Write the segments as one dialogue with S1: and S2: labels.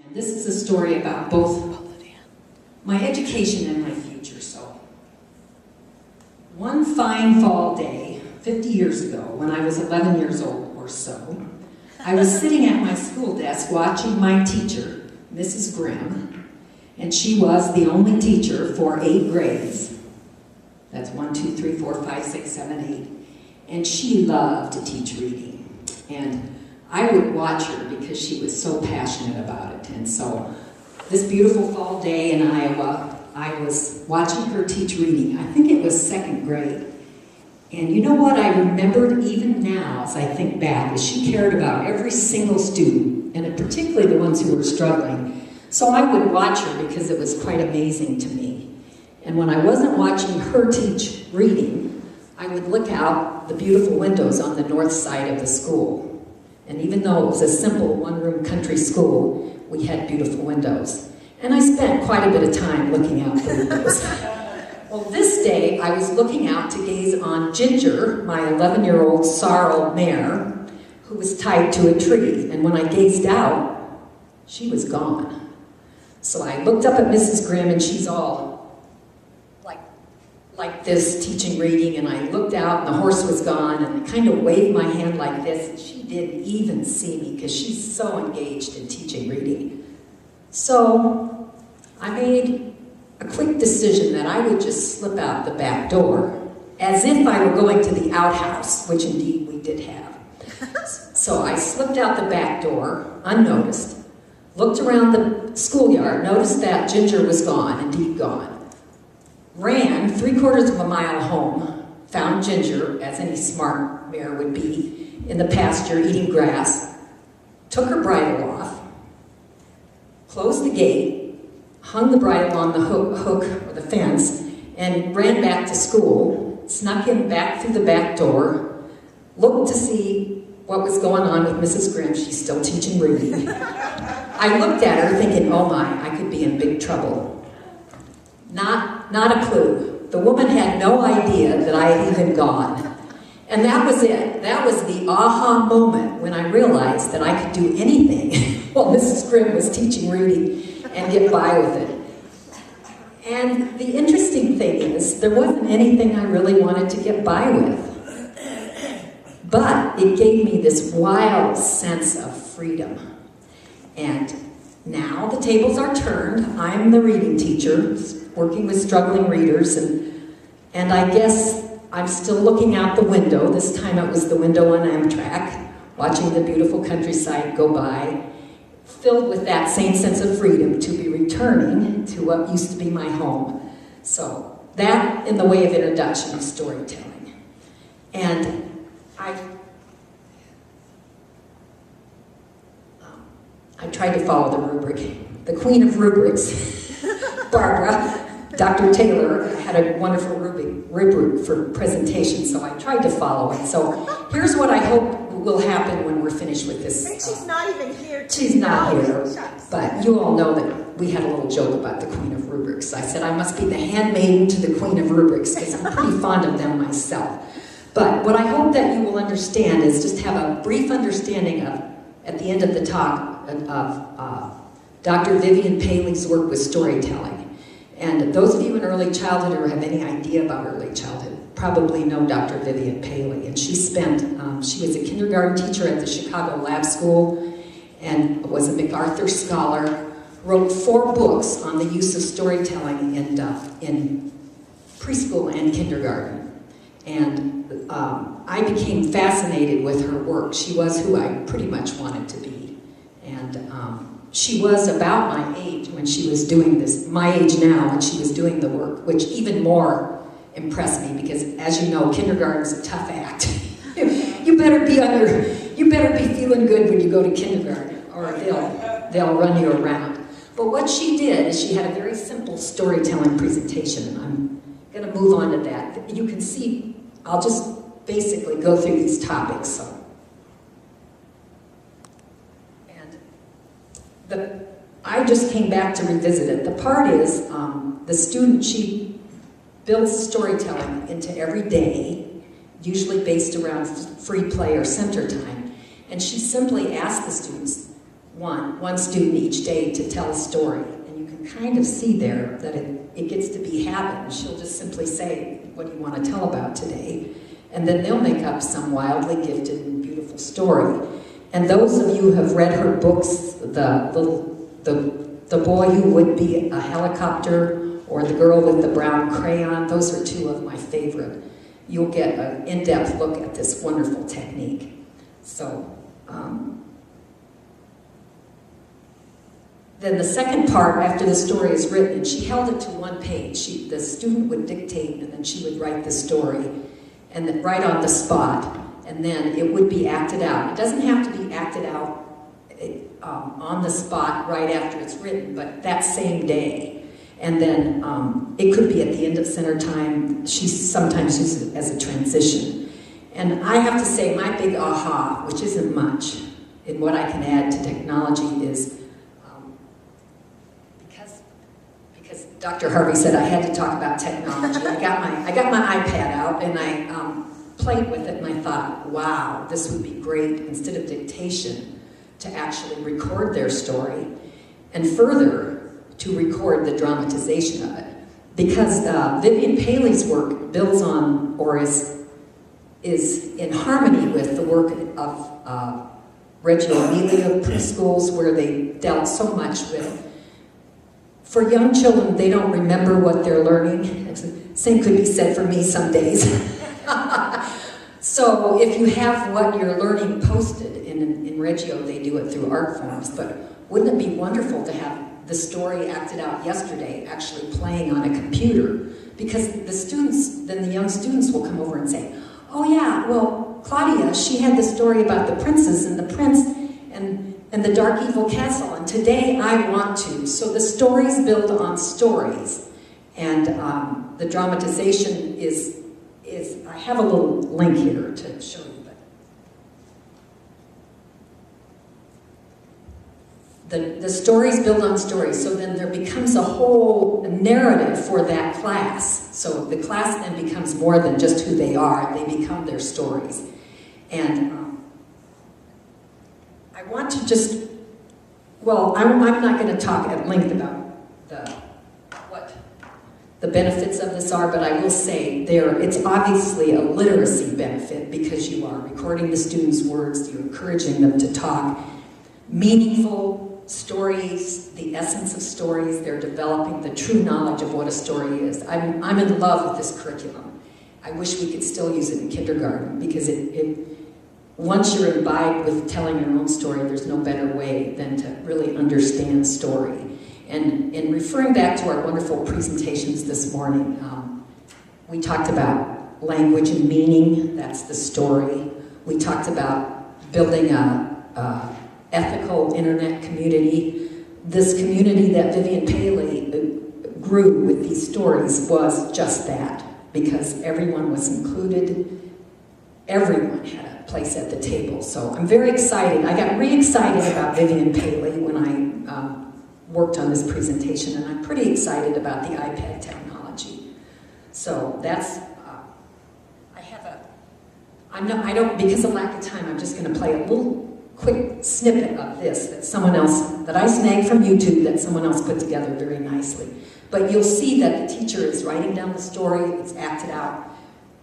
S1: And this is a story about both my education and my future. So, one fine fall day, 50 years ago, when I was 11 years old or so, I was sitting at my school desk watching my teacher, Mrs. Grimm, and she was the only teacher for 8 grades. That's 1, 2, 3, 4, 5, 6, 7, 8. And she loved to teach reading. And I would watch her because she was so passionate about it. And so this beautiful fall day in Iowa, I was watching her teach reading. I think it was 2nd grade. And you know what I remembered even now as I think back is she cared about every single student, and particularly the ones who were struggling. So I would watch her because it was quite amazing to me. And when I wasn't watching her teach reading, I would look out the beautiful windows on the north side of the school. And even though it was a simple one-room country school, we had beautiful windows. And I spent quite a bit of time looking out the windows. Well, this day, I was looking out to gaze on Ginger, my 11-year-old sorrel mare, who was tied to a tree. And when I gazed out, she was gone. So I looked up at Mrs. Grimm, and she's all like this, teaching reading, and I looked out, and the horse was gone, and I kind of waved my hand like this, and she didn't even see me, because she's so engaged in teaching reading. So I made a quick decision that I would just slip out the back door, as if I were going to the outhouse, which indeed we did have. So I slipped out the back door, unnoticed, looked around the schoolyard, noticed that Ginger was gone, indeed gone. Ran 3/4 of a mile home, found Ginger, as any smart mare would be, in the pasture eating grass, took her bridle off, closed the gate, hung the bridle on the hook or the fence, and ran back to school, snuck in back through the back door, looked to see what was going on with Mrs. Grimm. She's still teaching reading. I looked at her thinking, oh my, I could be in big trouble. Not a clue. The woman had no idea that I had even gone. And that was it. That was the aha moment when I realized that I could do anything while Mrs. Grimm was teaching reading and get by with it. And the interesting thing is, there wasn't anything I really wanted to get by with. But it gave me this wild sense of freedom. And now the tables are turned. I'm the reading teacher, working with struggling readers, and I guess I'm still looking out the window. This time it was the window on Amtrak, watching the beautiful countryside go by, filled with that same sense of freedom to be returning to what used to be my home. So that in the way of introduction of storytelling. And I tried to follow the rubric. The queen of rubrics, Barbara, Dr. Taylor, had a wonderful rubric for presentation, so I tried to follow it. So here's what I hope will happen when we're finished with this.
S2: And she's not even here.
S1: She's not here, but you all know that we had a little joke about the queen of rubrics. I said I must be the handmaiden to the queen of rubrics, because I'm pretty fond of them myself. But what I hope that you will understand is just have a brief understanding of, at the end of the talk, of Dr. Vivian Paley's work with storytelling. And those of you in early childhood or have any idea about early childhood probably know Dr. Vivian Paley. And she was a kindergarten teacher at the Chicago Lab School and was a MacArthur Scholar, wrote 4 books on the use of storytelling in preschool and kindergarten. And I became fascinated with her work. She was who I pretty much wanted to be. And she was about my age when she was doing this, my age now when she was doing the work, which even more impressed me because, as you know, kindergarten's a tough act. you better be feeling good when you go to kindergarten, or they'll run you around. But what she did is she had a very simple storytelling presentation. I'm going to move on to that. You can see, I'll just basically go through these topics. So. I just came back to revisit it. The part is, the student, she builds storytelling into every day, usually based around free play or center time, and she simply asks the students, one student each day to tell a story. And you can kind of see there that it gets to be habit, and she'll just simply say, what do you want to tell about today? And then they'll make up some wildly gifted and beautiful story. And those of you who have read her books, the boy who would be a helicopter or the girl with the brown crayon, those are two of my favorite. You'll get an in-depth look at this wonderful technique. So, then the second part, after the story is written, she held it to one page. The student would dictate, and then she would write the story, and then right on the spot, and then it would be acted out. It doesn't have to be acted out on the spot right after it's written, but that same day. And then it could be at the end of center time. She sometimes uses it as a transition. And I have to say, my big aha, which isn't much, in what I can add to technology is, because Dr. Harvey said I had to talk about technology, I got my iPad out and I played with it, and I thought, wow, this would be great, instead of dictation, to actually record their story, and further, to record the dramatization of it. Because Vivian Paley's work builds on, or is in harmony with the work of Reggio Emilia preschools, where they dealt so much with, for young children, they don't remember what they're learning. Same could be said for me some days. So if you have what you're learning posted, in Reggio they do it through art forms, but wouldn't it be wonderful to have the story acted out yesterday actually playing on a computer? Because then the young students will come over and say, oh yeah, well, Claudia, she had the story about the princess and the prince and the dark evil castle, and today I want to. So the stories build on stories, and the dramatization is I have a little link here to show you, but the stories build on stories, so then there becomes a whole narrative for that class. So the class then becomes more than just who they are, they become their stories. And I want to just, well, I'm not going to talk at length about what the benefits of this are, but I will say it's obviously a literacy benefit, because you are recording the students' words, you're encouraging them to talk. Meaningful stories, the essence of stories, they're developing the true knowledge of what a story is. I'm in love with this curriculum. I wish we could still use it in kindergarten, because once you're imbibed with telling your own story, there's no better way than to really understand story. And in referring back to our wonderful presentations this morning, we talked about language and meaning, that's the story. We talked about building a ethical internet community. This community that Vivian Paley grew with these stories was just that, because everyone was included, everyone had a place at the table. So I'm very excited. I got re-excited about Vivian Paley when I worked on this presentation, and I'm pretty excited about the iPad technology. So that's, because of lack of time, I'm just going to play a little quick snippet of this that I snagged from YouTube, that someone else put together very nicely. But you'll see that the teacher is writing down the story, it's acted out,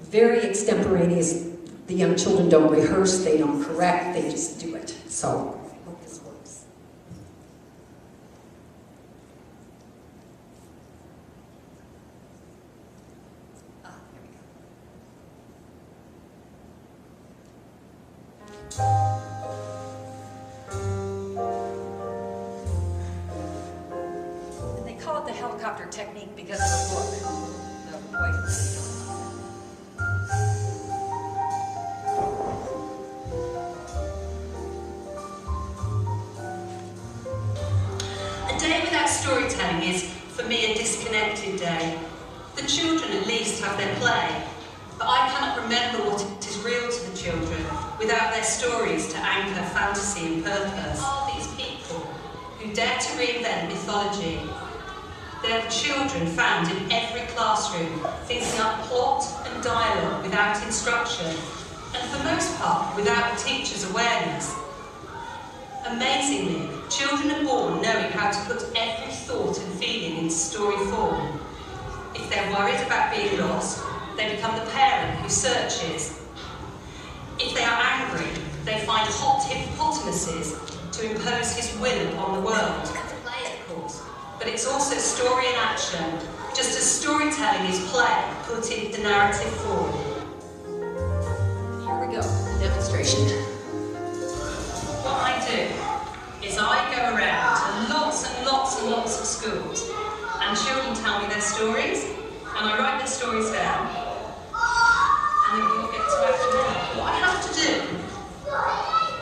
S1: very extemporaneous. The young children don't rehearse, they don't correct, they just do it. So I hope this works. Here we go. And they call it the helicopter technique because of the book. The boy.
S2: Storytelling is, for me, a disconnected day. The children at least have their play, but I cannot remember what is real to the children without their stories to anchor fantasy and purpose. Are these people who dare to reinvent mythology? They're the children found in every classroom, thinking up plot and dialogue without instruction, and for most part without the teacher's awareness. Amazingly, Children are born knowing how to put every thought and feeling into story form. If they're worried about being lost, they become the parent who searches. If they are angry, they find hot hippopotamuses to impose his will upon the world. Play, of course, but it's also story in action, just as storytelling is play put into narrative form.
S1: Here we go, demonstration.
S2: What I do is I go around to lots and lots and lots of schools, and children tell me their stories, and I write their stories down, and then we all get to act them out. What I have to do,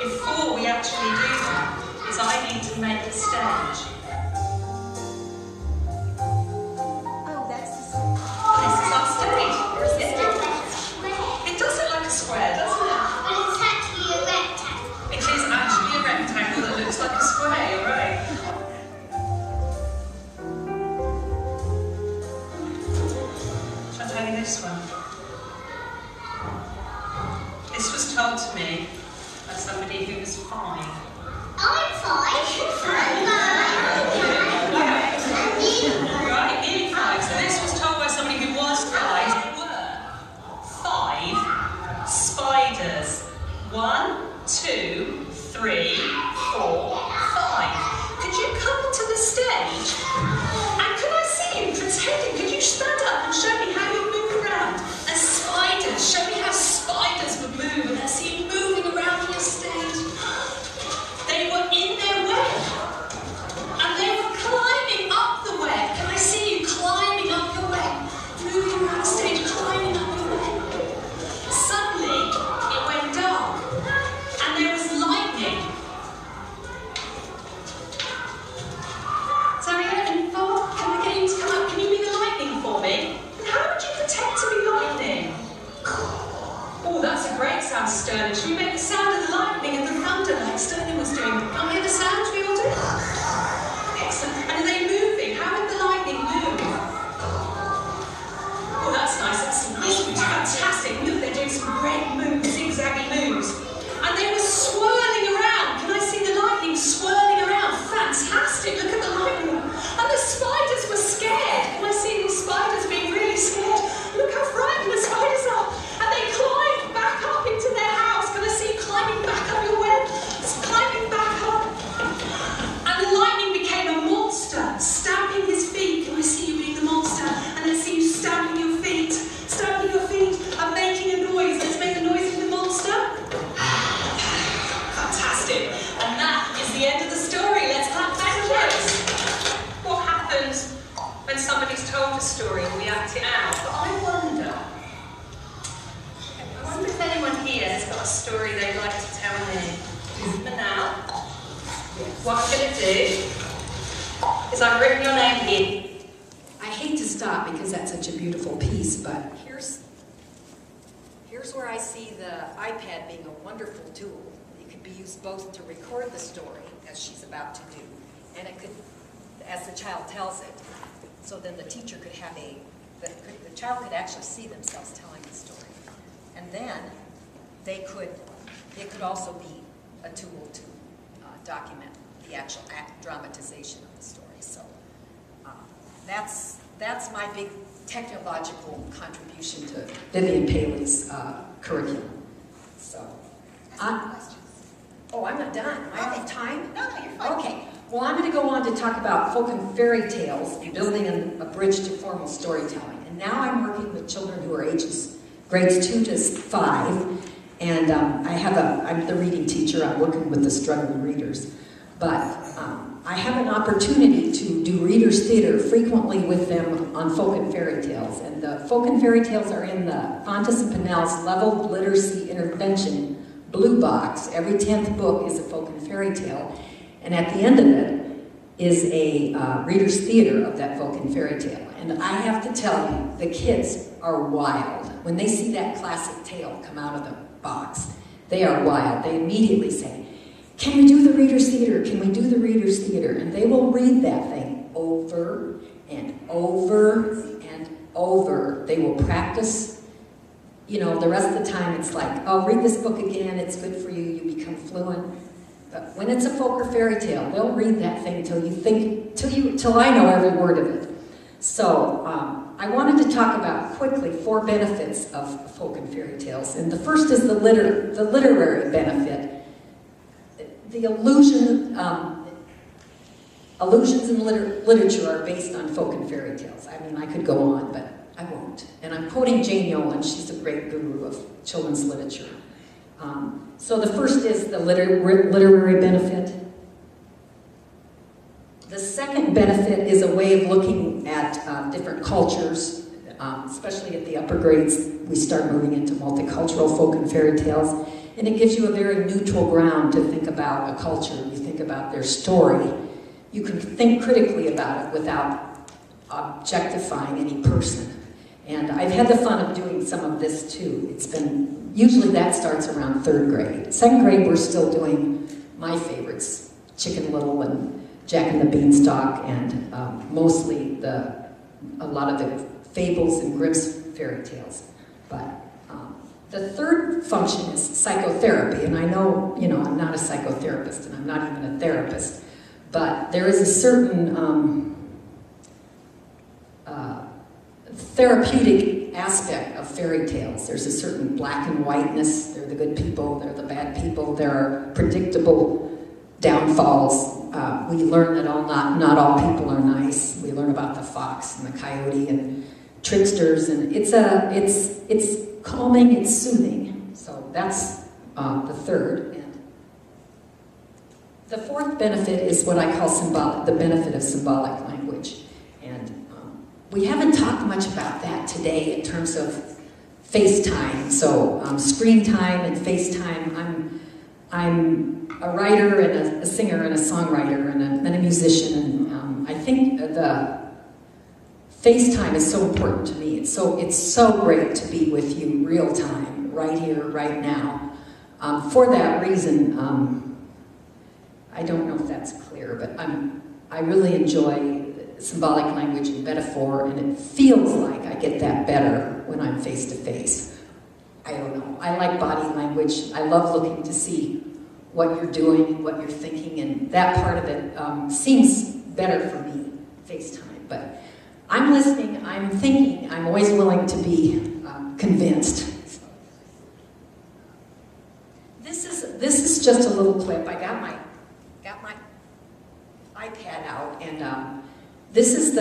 S2: before we actually do that, is I need to make a stage.
S3: Oh, that's the
S2: This is our stage. It does look like a square, doesn't it?
S3: But it's actually a rectangle.
S2: It is actually a rectangle that looks like a square, you're right. Shall I tell you this one? This was told to me by somebody who was 5.
S3: I'm 5.
S2: Right, nearly 5. So this was told by somebody who was 5. There were 5 spiders. 1, 2, 3, 4, 5. Could you come to the stage? And could I see you pretending? Could you stand up and show me how you move around as spiders? Show me how spiders would move, and I see you moving around on your stage. They were in their web, and they were climbing up the web. Can I see you climbing up your web? Moving around the stage, climbing up your web. Suddenly, it went dark, and there was lightning. Zaria and Bob, can I get you to come up? Can you be the lightning for me? And how would you pretend to be lightning? Oh, that's a great sound, Sterling. Should we make the sound of the lightning and the thunder like Sterling was doing? Can we hear the sound? Should we all do it? Excellent. And are they moving? How would the lightning move? Oh, that's nice. That's fantastic. Look, they're doing some great moves, zigzaggy moves. And they were swirling around. Can I see the lightning swirling around? Fantastic. Look at the lightning. And the spiders were scared. Can I see these spiders being really scared? Look how frightened the spiders are. And they climbed back up into their house. Can I see you climbing back up your web? It's climbing back up. And the lightning became a monster, stamping his feet. Can I see you being the monster? And I see you stamping your feet, and making a noise. Let's make a noise of the monster. Fantastic. And that is the end of the story. Let's clap back for this. What happens when somebody's told a story and we act it out? But I wonder if anyone here has got a story they'd like to tell me. But now, what I'm going to do is I've written your name here.
S1: I hate to stop because that's such a beautiful piece, but here's where I see the iPad being a wonderful tool. It could be used both to record the story, as she's about to do, and it could, as the child tells it, so then the teacher could have the child could actually see themselves telling the story. And then it could also be a tool to document the actual dramatization of the story. So that's my big technological contribution to Vivian Paley's curriculum. So, oh, I'm not done. I have time?
S3: No, you're fine.
S1: Okay. Well, I'm going to go on to talk about folk and fairy tales, building a bridge to formal storytelling. And now I'm working with children who are grades 2 to 5, and I'm the reading teacher. I'm working with the struggling readers. But I have an opportunity to do readers' theater frequently with them on folk and fairy tales. And the folk and fairy tales are in the Fontes and Pinnell's Level Literacy Intervention Blue Box. Every 10th book is a folk and fairy tale. And at the end of it is a reader's theater of that folk and fairy tale. And I have to tell you, the kids are wild. When they see that classic tale come out of the box, they are wild. They immediately say, "Can we do the reader's theater? Can we do the reader's theater?" And they will read that thing over and over and over. They will practice. You know, the rest of the time it's like, "Oh, read this book again. It's good for you. You become fluent." But when it's a folk or fairy tale, they'll read that thing till I know every word of it. So I wanted to talk about quickly 4 benefits of folk and fairy tales. And the first is the literary benefit. The allusions in literature are based on folk and fairy tales. I mean, I could go on, but I won't. And I'm quoting Jane Yolen. She's a great guru of children's literature. So the first is the literary benefit. The second benefit is a way of looking at different cultures, especially at the upper grades. We start moving into multicultural folk and fairy tales, and it gives you a very neutral ground to think about a culture. You think about their story. You can think critically about it without objectifying any person. And I've had the fun of doing some of this too. Usually that starts around 3rd grade. 2nd grade, we're still doing my favorites, Chicken Little and Jack and the Beanstalk, and mostly a lot of the fables and Grimm's fairy tales. But the third function is psychotherapy, and I know, I'm not a psychotherapist, and I'm not even a therapist, but there is a certain therapeutic aspect of fairy tales. There's a certain black and whiteness. They're the good people, they're the bad people, there are predictable downfalls. We learn that not all people are nice. We learn about the fox and the coyote and tricksters, and it's calming, it's soothing. So that's the third. And the fourth benefit is what I call the benefit of symbolic language. And we haven't talked much about that today in terms of FaceTime. So screen time and FaceTime. I'm a writer and a singer and a songwriter and a musician, and I think the FaceTime is so important to me. It's so great to be with you real time, right here, right now. For that reason, I don't know if that's clear, but I really enjoy symbolic language and metaphor, and it feels like I get that better when I'm face to face. I don't know. I like body language. I love looking to see what you're doing and what you're thinking, and that part of it seems better for me, FaceTime. But I'm listening, I'm thinking, I'm always willing to be convinced. This is just a little clip. I got my iPad out, and this is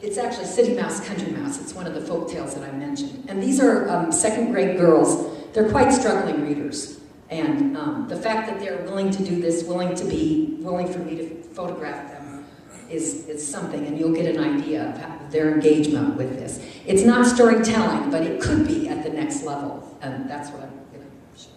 S1: it's actually City Mouse, Country Mouse. It's one of the folk tales that I mentioned. And these are 2nd grade girls. They're quite struggling readers. And the fact that they're willing to do this, willing for me to photograph them is something, and you'll get an idea of their engagement with this. It's not storytelling, but it could be at the next level, and that's what I'm going to show.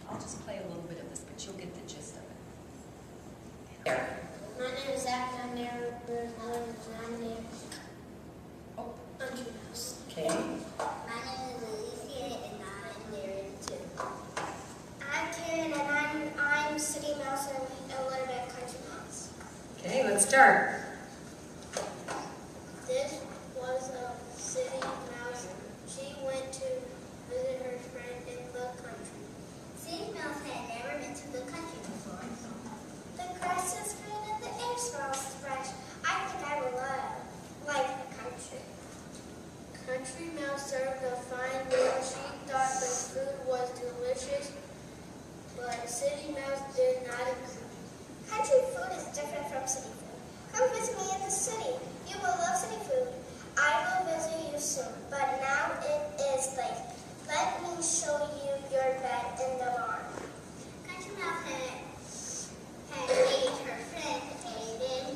S1: I'll just play a little bit of this, but you'll get the gist of it. There.
S3: My name is Zach, and I'm there. I'm there.
S1: Oh.
S3: Country Mouse.
S1: Okay.
S3: My name is Alicia, and I'm there too. I'm Karen, and I'm City Mouse and a little bit Country Mouse.
S1: Okay, let's start.
S3: This was a City Mouse. She went to visit her friend in the country. City Mouse had never been to the country before. The grass is green and the air smells fresh. I think I would like the country. Country Mouse served a fine meal. She thought the food was delicious, but City Mouse did not agree. Country food is different from city food. Come visit me in the city. You will love city food. I will visit you soon, but now it is late. Let me show you your bed in the barn. Country Mouse had made her friend a bed in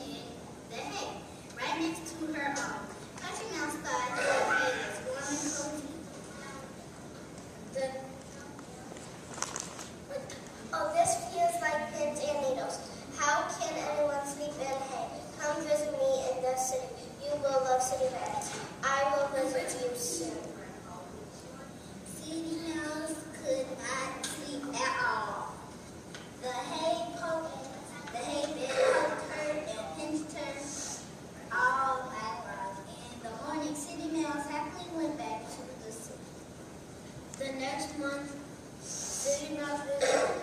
S3: the hay, right next to her own. Country Mouse thought the hay was warm and cozy. This feels like pins and needles. How can anyone sleep in hay? Come visit me in the city. You will love city beds. I will visit you soon. City Mouse could not sleep at all. The hay bed poked her and pinched her Next month, City Mouse visited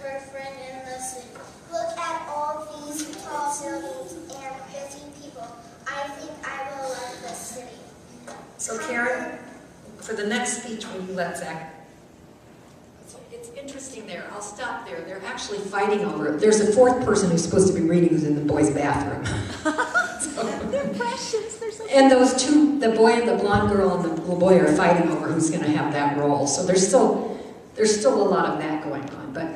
S3: her friend in the city. Look at all these tall buildings and busy people. I think I will love the city.
S1: So Karen, for the next speech, will you let Zach? It's interesting there. I'll stop there. They're actually fighting over it. There's a fourth person who's supposed to be reading who's in the boys' bathroom.
S4: They're precious. They're so
S1: And those two, the boy and the blonde girl and the little boy, are fighting over who's going to have that role. So there's still a lot of that going on. But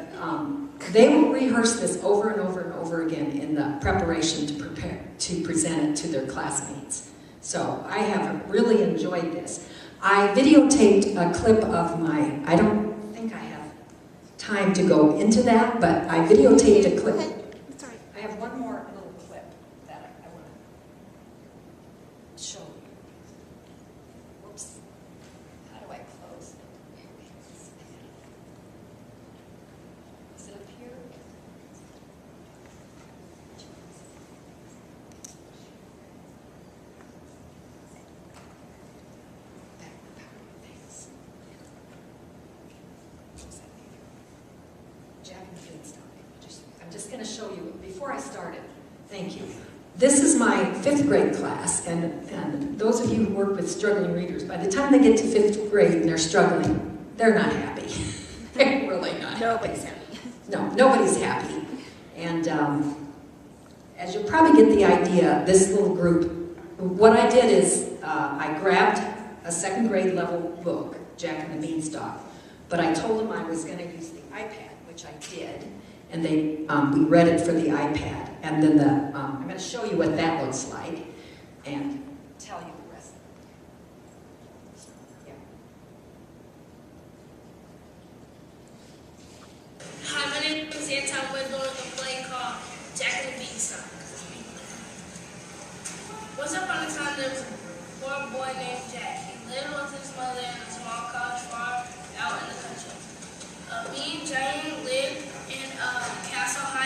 S1: they will rehearse this over and over and over again in the preparation to present it to their classmates. So I have really enjoyed this. I videotaped a clip of I don't think I have time to go into that, but I videotaped a clip.
S4: It's all right.
S1: I have one more little clip that I want to show you. Whoops. How do I close it? Is it up here? Jack and the Beanstalk. I'm just going to show you, before I started, thank you. This is my 5th grade class, and those of you who work with struggling readers, by the time they get to 5th grade and they're struggling, they're not happy. They're really not
S4: Nobody's
S1: happy.
S4: happy.
S1: No, nobody's happy. And as you'll probably get the idea, this little group, what I did is I grabbed a 2nd grade level book, Jack and the Beanstalk, but I told them I was going to use the iPad, which I did, and we read it for the iPad. And then I'm going to show you what that looks like and tell you the rest. Yeah.
S5: Hi, my name is Anton. We're doing a play called Jack and the Beanstalk. Once upon a time, there was a poor boy named Jack. He lived with his mother in a small cottage farm out in the country. Me and Jane lived in Castle Heights.